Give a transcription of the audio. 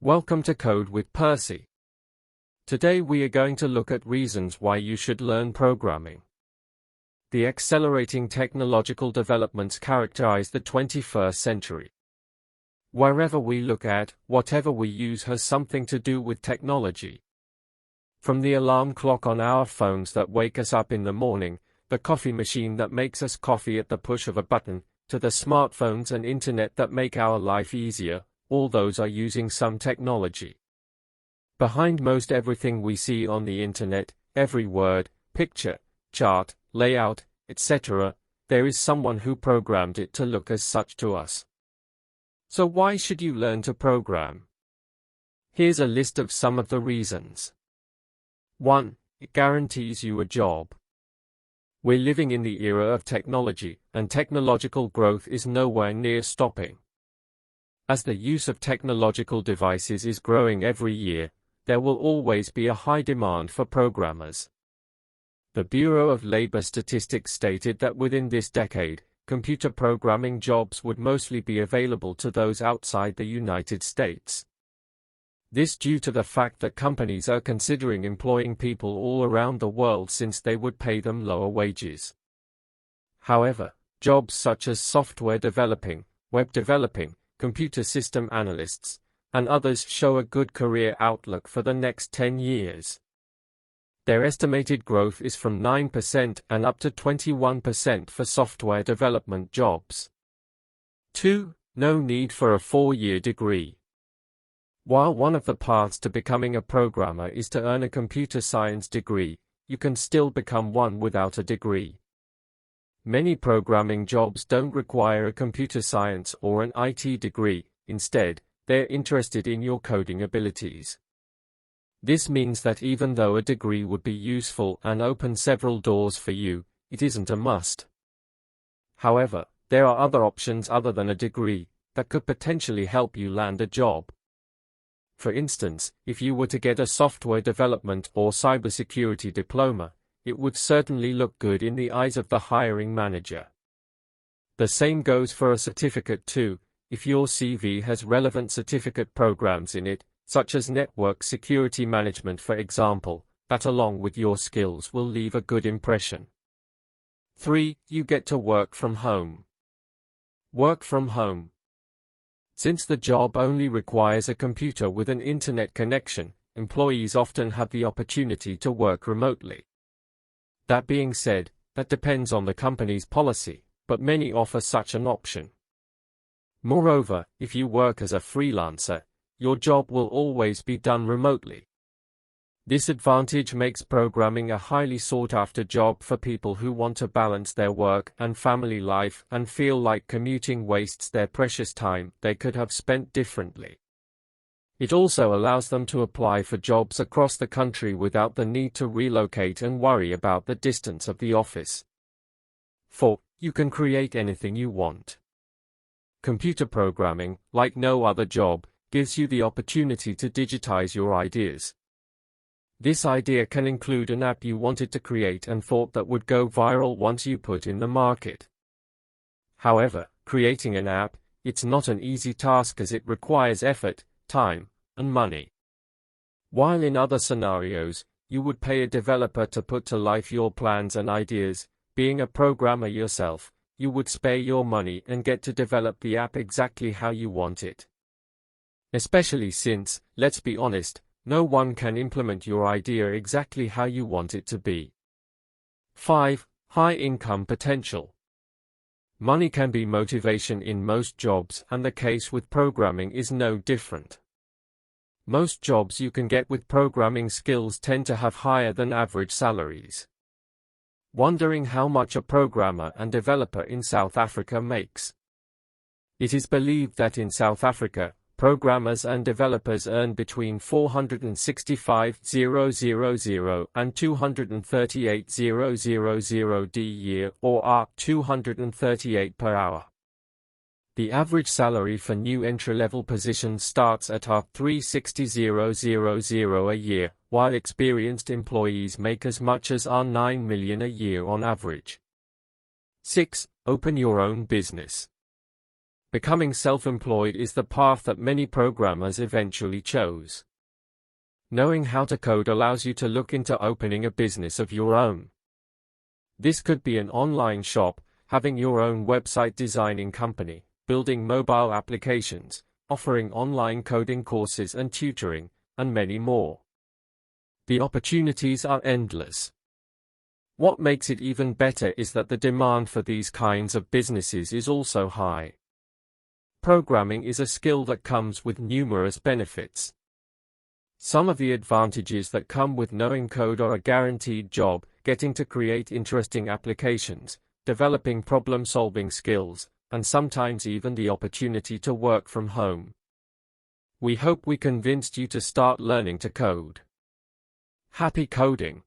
Welcome to Code with Percy. Today we are going to look at reasons why you should learn programming. The accelerating technological developments characterize the 21st century. Wherever we look at, whatever we use has something to do with technology. From the alarm clock on our phones that wake us up in the morning, the coffee machine that makes us coffee at the push of a button, to the smartphones and internet that make our life easier, all those are using some technology. Behind most everything we see on the internet, every word, picture, chart, layout, etc., there is someone who programmed it to look as such to us. So why should you learn to program? Here's a list of some of the reasons. 1. It guarantees you a job. We're living in the era of technology, and technological growth is nowhere near stopping. As the use of technological devices is growing every year, there will always be a high demand for programmers. The Bureau of Labor Statistics stated that within this decade, computer programming jobs would mostly be available to those outside the United States. This due to the fact that companies are considering employing people all around the world since they would pay them lower wages. However, jobs such as software developing, web developing, computer system analysts, and others show a good career outlook for the next 10 years. Their estimated growth is from 9% and up to 21% for software development jobs. 2. No need for a 4-year degree. While one of the paths to becoming a programmer is to earn a computer science degree, you can still become one without a degree. Many programming jobs don't require a computer science or an IT degree. Instead, they're interested in your coding abilities. This means that even though a degree would be useful and open several doors for you, it isn't a must. However, there are other options other than a degree that could potentially help you land a job. For instance, if you were to get a software development or cybersecurity diploma, it would certainly look good in the eyes of the hiring manager. The same goes for a certificate too. If your CV has relevant certificate programs in it, such as network security management for example, that along with your skills will leave a good impression. 3. You get to work from home. Work from home. Since the job only requires a computer with an internet connection, employees often have the opportunity to work remotely. That being said, that depends on the company's policy, but many offer such an option. Moreover, if you work as a freelancer, your job will always be done remotely. This advantage makes programming a highly sought-after job for people who want to balance their work and family life and feel like commuting wastes their precious time they could have spent differently. It also allows them to apply for jobs across the country without the need to relocate and worry about the distance of the office. 4. You can create anything you want. Computer programming, like no other job, gives you the opportunity to digitize your ideas. This idea can include an app you wanted to create and thought that would go viral once you put in the market. However, creating an app, it's not an easy task as it requires effort, time, and money. While in other scenarios, you would pay a developer to put to life your plans and ideas, being a programmer yourself, you would spare your money and get to develop the app exactly how you want it. Especially since, let's be honest, no one can implement your idea exactly how you want it to be. 5. High income potential. Money can be motivation in most jobs, and the case with programming is no different. Most jobs you can get with programming skills tend to have higher than average salaries. Wondering how much a programmer and developer in South Africa makes? It is believed that in South Africa, programmers and developers earn between 465,000 and 238,000 d year, or $238 per hour. The average salary for new entry-level positions starts at $360,000 a year, while experienced employees make as much as $9 million a year on average. 6. Open your own business. Becoming self-employed is the path that many programmers eventually chose. Knowing how to code allows you to look into opening a business of your own. This could be an online shop, having your own website designing company, building mobile applications, offering online coding courses and tutoring, and many more. The opportunities are endless. What makes it even better is that the demand for these kinds of businesses is also high. Programming is a skill that comes with numerous benefits. Some of the advantages that come with knowing code are a guaranteed job, getting to create interesting applications, developing problem-solving skills, and sometimes even the opportunity to work from home. We hope we convinced you to start learning to code. Happy coding!